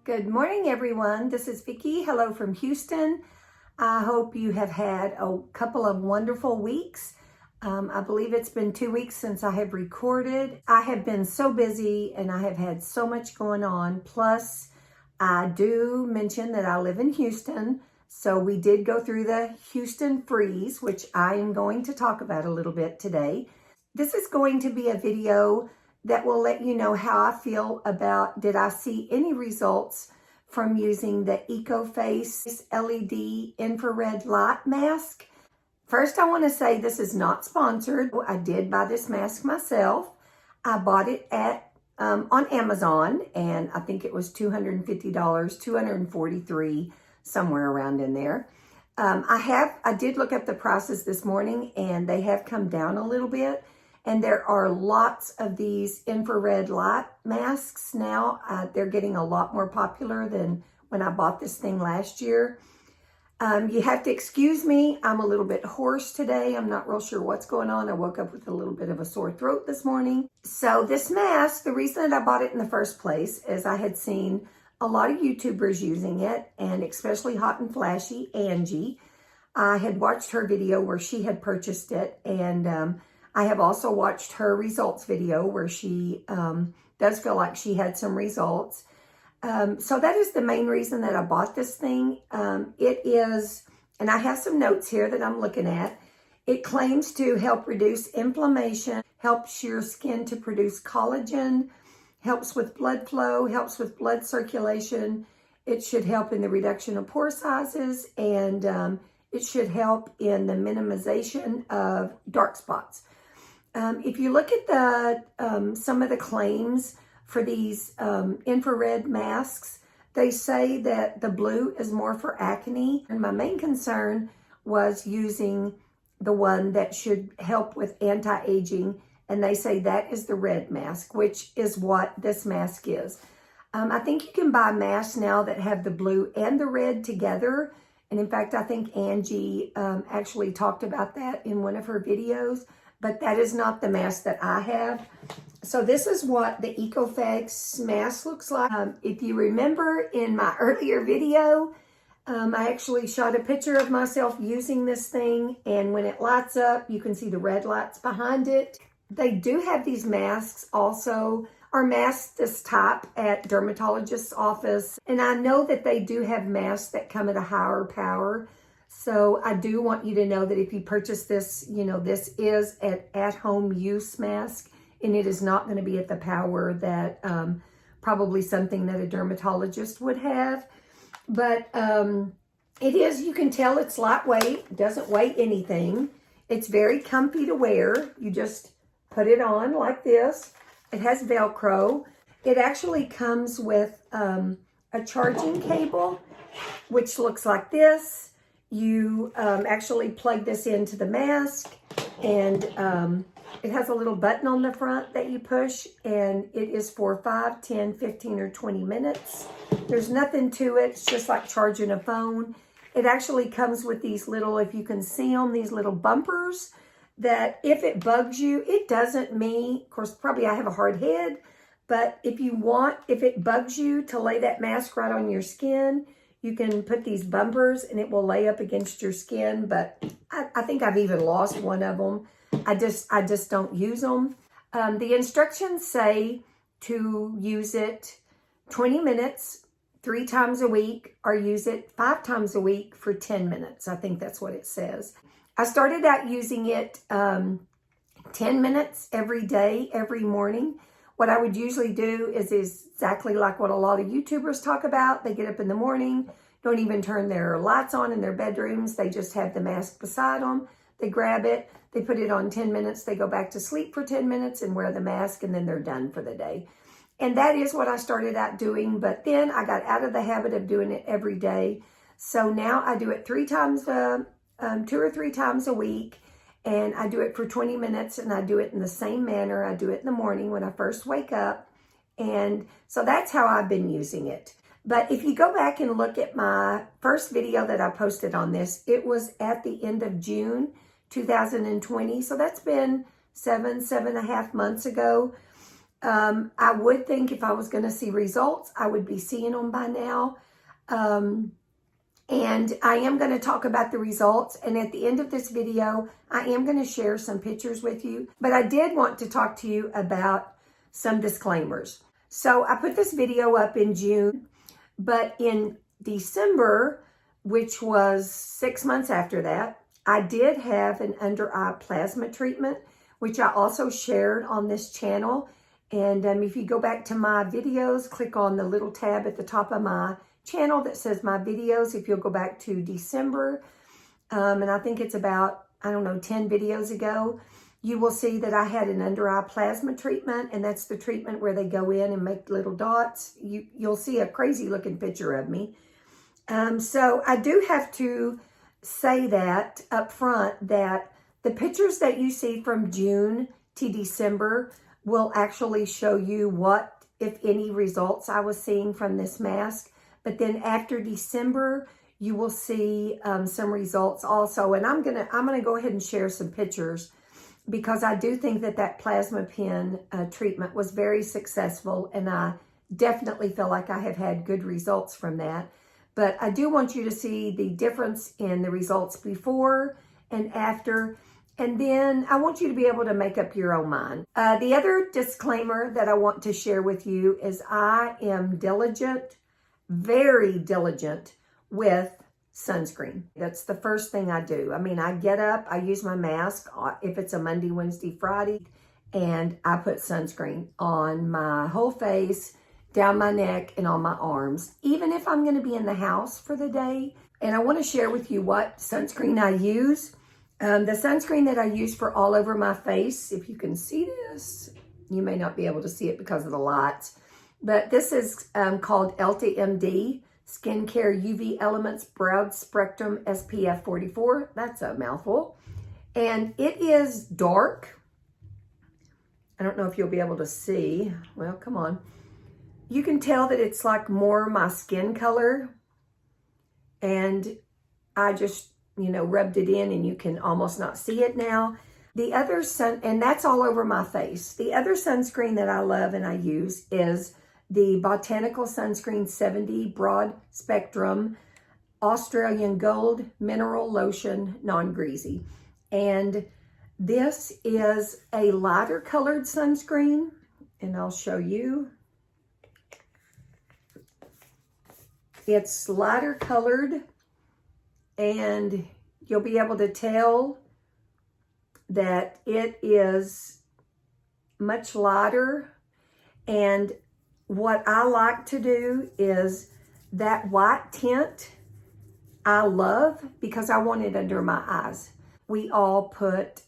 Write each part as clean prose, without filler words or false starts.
Good morning, everyone. This is Vicki. Hello from Houston. I hope you have had a couple of wonderful weeks. I believe it's been 2 weeks since I have recorded. I have been so busy and I have had so much going on. Plus, I do mention that I live in Houston. So we did go through the Houston freeze, which I am going to talk about a little bit today. This is going to be a video that will let you know how I feel about, did I see any results from using the EcoFace LED infrared light mask. First, I want to say this is not sponsored. I did buy this mask myself. I bought it at on Amazon, and I think it was $250, $243, somewhere around in there. I did look up the prices this morning, and they have come down a little bit. And there are lots of these infrared light masks now. They're getting a lot more popular than when I bought this thing last year. You have to excuse me. I'm a little bit hoarse today. I'm not real sure what's going on. I woke up with a little bit of a sore throat this morning. So this mask, the reason that I bought it in the first place is I had seen a lot of YouTubers using it, and especially Hot and Flashy, Angie. I had watched her video where she had purchased it, and I have also watched her results video where she does feel like she had some results. So that is the main reason that I bought this thing. It is, and I have some notes here that I'm looking at. It claims to help reduce inflammation, helps your skin to produce collagen, helps with blood flow, helps with blood circulation. It should help in the reduction of pore sizes, and it should help in the minimization of dark spots. If you look at the some of the claims for these infrared masks, they say that the blue is more for acne. And my main concern was using the one that should help with anti-aging. And they say that is the red mask, which is what this mask is. I think you can buy masks now that have the blue and the red together. And in fact, I think Angie actually talked about that in one of her videos. But that is not the mask that I have. So this is what the EcoFace mask looks like. If you remember in my earlier video, I actually shot a picture of myself using this thing. And when it lights up, you can see the red lights behind it. They do have these masks also, are masks this type at dermatologist's office. And I know that they do have masks that come at a higher power. So I do want you to know that if you purchase this, you know, this is an at-home use mask, and it is not going to be at the power that probably something that a dermatologist would have. But it is, you can tell it's lightweight, doesn't weigh anything. It's very comfy to wear. You just put it on like this. It has Velcro. It actually comes with a charging cable, which looks like this. You actually plug this into the mask, and it has a little button on the front that you push, and it is for 5, 10, 15, or 20 minutes. There's nothing to it. It's just like charging a phone. It actually comes with these little, if you can see them, these little bumpers that if it bugs you, it doesn't me. Of course, probably I have a hard head, but if it bugs you to lay that mask right on your skin, you can put these bumpers and it will lay up against your skin, but I think I've even lost one of them. I just don't use them. The instructions say to use it 20 minutes, 3 times a week, or use it 5 times a week for 10 minutes. I think that's what it says. I started out using it 10 minutes every day, every morning. What I would usually do is exactly like what a lot of YouTubers talk about. They get up in the morning, don't even turn their lights on in their bedrooms. They just have the mask beside them. They grab it, they put it on 10 minutes, they go back to sleep for 10 minutes and wear the mask, and then they're done for the day. And that is what I started out doing, but then I got out of the habit of doing it every day. So now I do it 2 or 3 times a week. And I do it for 20 minutes, and I do it in the same manner. I do it in the morning when I first wake up. And so that's how I've been using it. But if you go back and look at my first video that I posted on this, it was at the end of June 2020. So that's been 7.5 months ago. I would think if I was going to see results, I would be seeing them by now. And I am going to talk about the results. And at the end of this video, I am going to share some pictures with you. But I did want to talk to you about some disclaimers. So I put this video up in June, but in December, which was 6 months after that, I did have an under eye plasma treatment, which I also shared on this channel. And if you go back to my videos, click on the little tab at the top of my channel that says my videos. If you'll go back to December, and I think it's about, I don't know, 10 videos ago, you will see that I had an under eye plasma treatment, and that's the treatment where they go in and make little dots. You'll see a crazy looking picture of me. So I do have to say that up front, that the pictures that you see from June to December will actually show you what, if any, results I was seeing from this mask. But then after December, you will see some results also. And I'm gonna go ahead and share some pictures, because I do think that that plasma pen treatment was very successful, and I definitely feel like I have had good results from that. But I do want you to see the difference in the results before and after. And then I want you to be able to make up your own mind. The other disclaimer that I want to share with you is I am diligent, very diligent with sunscreen. That's the first thing I do. I mean, I get up, I use my mask if it's a Monday, Wednesday, Friday, and I put sunscreen on my whole face, down my neck, and on my arms, even if I'm going to be in the house for the day. And I want to share with you what sunscreen I use. The sunscreen that I use for all over my face, if you can see this, you may not be able to see it because of the lights, but this is called Elta MD Skincare UV Elements Broad Spectrum SPF 44. That's a mouthful. And it is dark. I don't know if you'll be able to see. Well, come on. You can tell that it's like more my skin color. And I just, rubbed it in, and you can almost not see it now. The other and that's all over my face. The other sunscreen that I love and I use is the Botanical Sunscreen 70 Broad Spectrum Australian Gold Mineral Lotion Non-Greasy. And this is a lighter colored sunscreen, and I'll show you. It's lighter colored, and you'll be able to tell that it is much lighter. And what I like to do is that white tint I love, because I want it under my eyes. We all put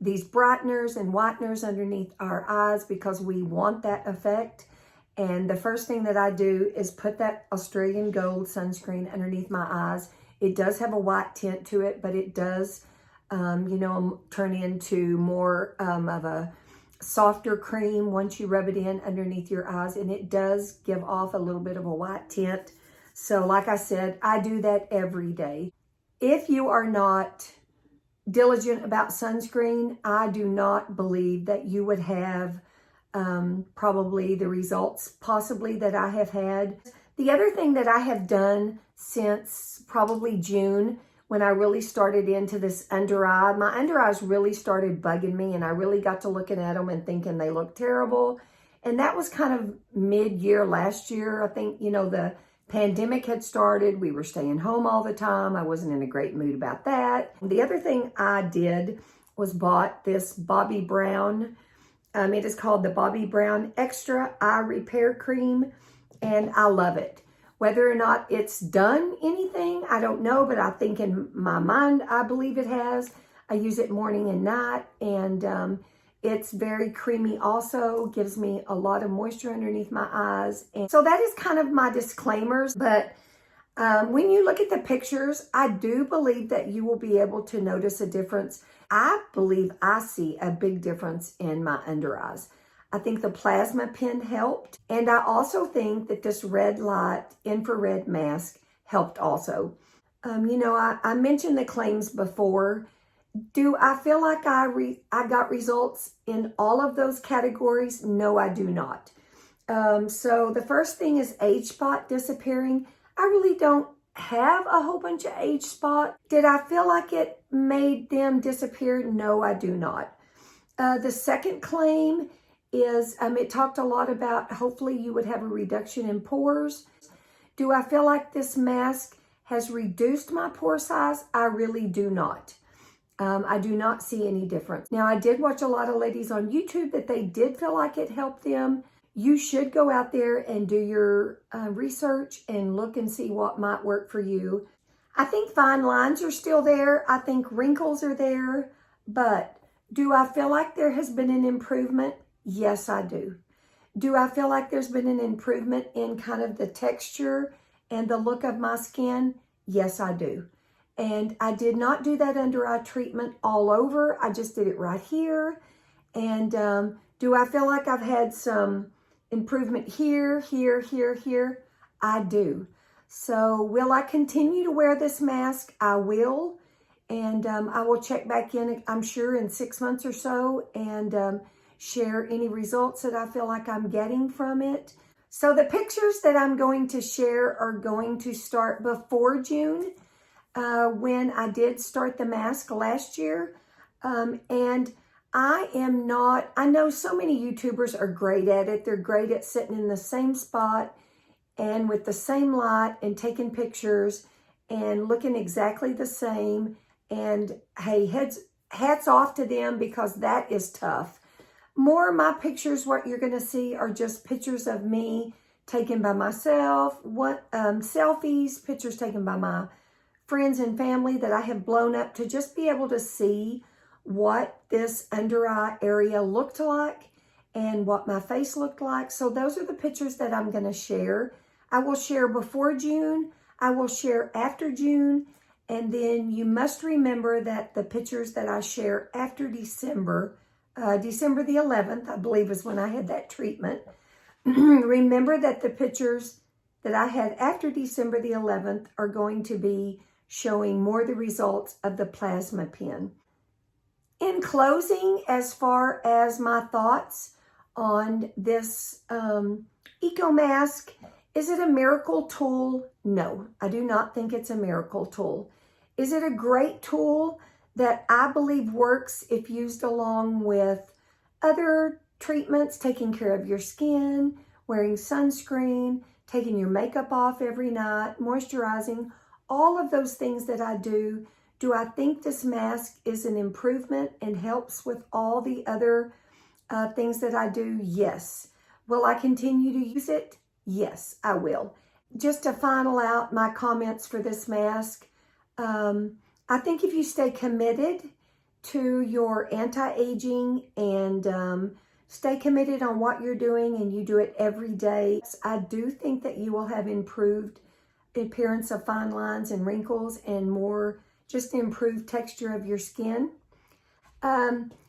these brighteners and whiteners underneath our eyes because we want that effect. And the first thing that I do is put that Australian Gold sunscreen underneath my eyes. It does have a white tint to it, but it does, turn into more of a softer cream once you rub it in underneath your eyes, and it does give off a little bit of a white tint. So like I said, I do that every day. If you are not diligent about sunscreen, I do not believe that you would have probably the results possibly that I have had. The other thing that I have done since probably June, when I really started into this under eye, my under eyes really started bugging me, and I really got to looking at them and thinking they look terrible. And that was kind of mid-year last year. I think, the pandemic had started. We were staying home all the time. I wasn't in a great mood about that. The other thing I did was bought this Bobbi Brown. It is called the Bobbi Brown Extra Eye Repair Cream, and I love it. Whether or not it's done anything, I don't know, but I think in my mind, I believe it has. I use it morning and night, and it's very creamy also, gives me a lot of moisture underneath my eyes. And so that is kind of my disclaimers, but when you look at the pictures, I do believe that you will be able to notice a difference. I believe I see a big difference in my under eyes. I think the plasma pen helped. And I also think that this red light infrared mask helped also. I mentioned the claims before Do I feel like I got results in all of those categories? No, I do not. So the first thing is age spot disappearing. I really don't have a whole bunch of age spot. Did I feel like it made them disappear? No, I do not. The second claim is it talked a lot about hopefully you would have a reduction in pores. Do I feel like this mask has reduced my pore size? I really do not. I do not see any difference. Now, I did watch a lot of ladies on YouTube that they did feel like it helped them. You should go out there and do your research and look and see what might work for you. I think fine lines are still there. I think wrinkles are there. But do I feel like there has been an improvement? Yes, I do. Do I feel like there's been an improvement in kind of the texture and the look of my skin? Yes, I do. And I did not do that under eye treatment all over. I just did it right here. And do I feel like I've had some improvement here, here, here, here? I do. So will I continue to wear this mask? I will. And I will check back in, I'm sure, in 6 months or so and share any results that I feel like I'm getting from it. So the pictures that I'm going to share are going to start before June. When I did start the mask last year. And I know so many YouTubers are great at it. They're great at sitting in the same spot and with the same light and taking pictures and looking exactly the same. And hey, hats off to them because that is tough. More of my pictures, what you're going to see are just pictures of me taken by myself, selfies, pictures taken by my friends and family that I have blown up to just be able to see what this under eye area looked like and what my face looked like. So those are the pictures that I'm going to share. I will share before June. I will share after June. And then you must remember that the pictures that I share after December, December the 11th, I believe is when I had that treatment. Remember that the pictures that I had after December the 11th are going to be showing more the results of the plasma pen. In closing, as far as my thoughts on this eco mask, is it a miracle tool? No, I do not think it's a miracle tool. Is it a great tool that I believe works if used along with other treatments, taking care of your skin, wearing sunscreen, taking your makeup off every night, moisturizing, all of those things that I do? Do I think this mask is an improvement and helps with all the other things that I do? Yes. Will I continue to use it? Yes, I will. Just to final out my comments for this mask, I think if you stay committed to your anti-aging and stay committed on what you're doing and you do it every day, I do think that you will have improved appearance of fine lines and wrinkles and more just improved texture of your skin.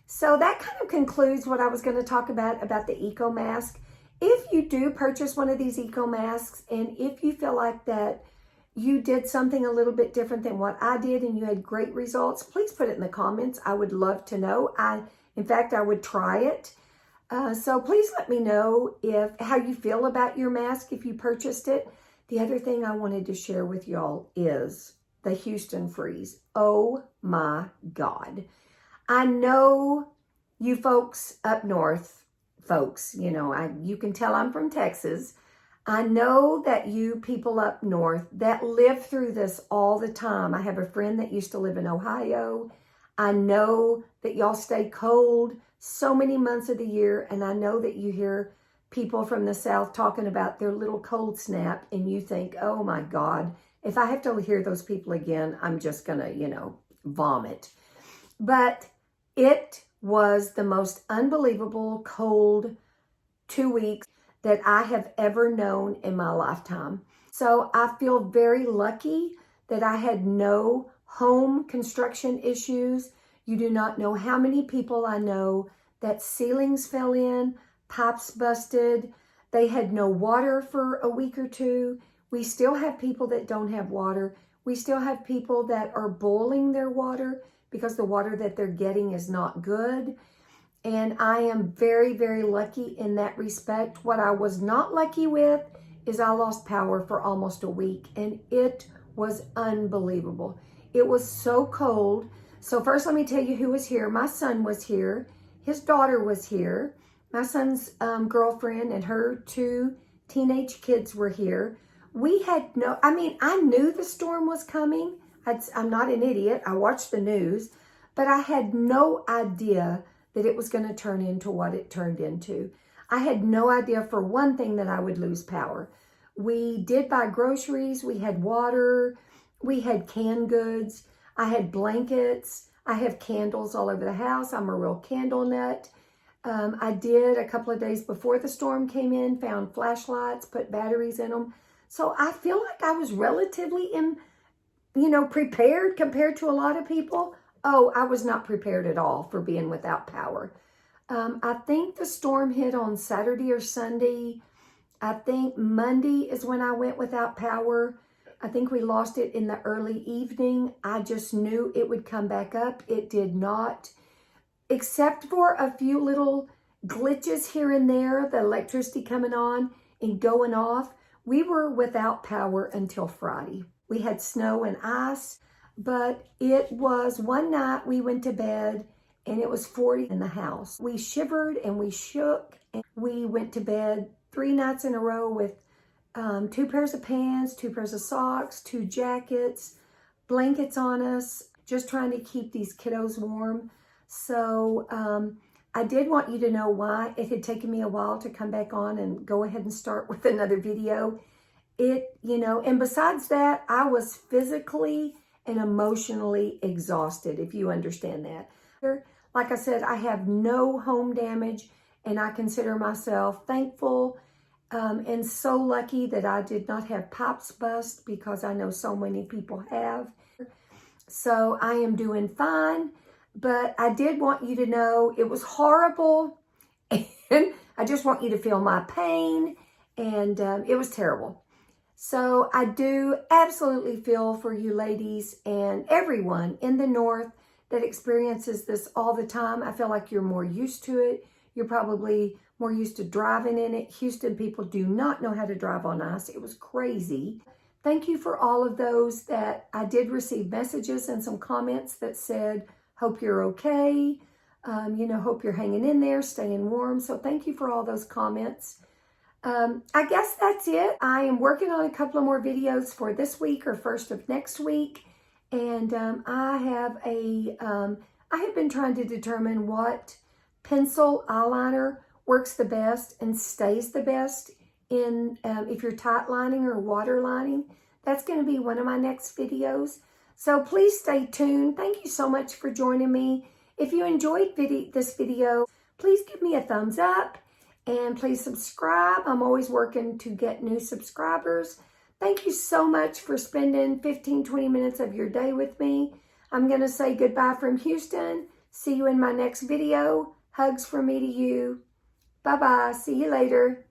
So that kind of concludes what I was going to talk about the eco mask. If you do purchase one of these eco masks and if you feel like that you did something a little bit different than what I did and you had great results, please put it in the comments. I would love to know. In fact, I would try it. So please let me know how you feel about your mask if you purchased it. The other thing I wanted to share with y'all is the Houston freeze. Oh my God. I know you folks up north, you can tell I'm from Texas. I know that you people up north that live through this all the time. I have a friend that used to live in Ohio. I know that y'all stay cold so many months of the year, and I know that you hear people from the South talking about their little cold snap, and you think, oh my God, if I have to hear those people again, I'm just gonna, vomit. But it was the most unbelievable cold 2 weeks that I have ever known in my lifetime. So I feel very lucky that I had no home construction issues. You do not know how many people I know that ceilings fell in, pipes busted. They had no water for a week or two. We still have people that don't have water. We still have people that are boiling their water because the water that they're getting is not good. And I am very, very lucky in that respect. What I was not lucky with is I lost power for almost a week, and it was unbelievable. It was so cold. So first, let me tell you who was here. My son was here. His daughter was here. My son's girlfriend and her 2 teenage kids were here. We had I knew the storm was coming. I'm not an idiot. I watched the news, but I had no idea that it was going to turn into what it turned into. I had no idea, for one thing, that I would lose power. We did buy groceries. We had water. We had canned goods. I had blankets. I have candles all over the house. I'm a real candle nut. I did, a couple of days before the storm came in, found flashlights, put batteries in them. So I feel like I was relatively prepared compared to a lot of people. Oh, I was not prepared at all for being without power. I think the storm hit on Saturday or Sunday. I think Monday is when I went without power. I think we lost it in the early evening. I just knew it would come back up. It did not, except for a few little glitches here and there, the electricity coming on and going off. We were without power until Friday. We had snow and ice, but it was one night we went to bed and it was 40 in the house. We shivered and we shook, and we went to bed 3 nights in a row with 2 pairs of pants, 2 pairs of socks, 2 jackets, blankets on us, just trying to keep these kiddos warm. So I did want you to know why it had taken me a while to come back on and go ahead and start with another video. And besides that, I was physically and emotionally exhausted, if you understand that. Like I said, I have no home damage, and I consider myself thankful and so lucky that I did not have pipes bust, because I know so many people have. So I am doing fine, but I did want you to know it was horrible, and I just want you to feel my pain, and it was terrible. So I do absolutely feel for you ladies and everyone in the North that experiences this all the time. I feel like you're more used to it. You're probably more used to driving in it. Houston people do not know how to drive on ice. It was crazy. Thank you for all of those that I did receive messages and some comments that said, hope you're okay. Hope you're hanging in there, staying warm. So thank you for all those comments. I guess that's it. I am working on a couple of more videos for this week or first of next week. And I have been trying to determine what pencil eyeliner works the best and stays the best in if you're tight lining or water lining. That's going to be one of my next videos. So please stay tuned. Thank you so much for joining me. If you enjoyed this video, please give me a thumbs up and please subscribe. I'm always working to get new subscribers. Thank you so much for spending 15-20 minutes of your day with me. I'm going to say goodbye from Houston. See you in my next video. Hugs from me to you. Bye-bye. See you later.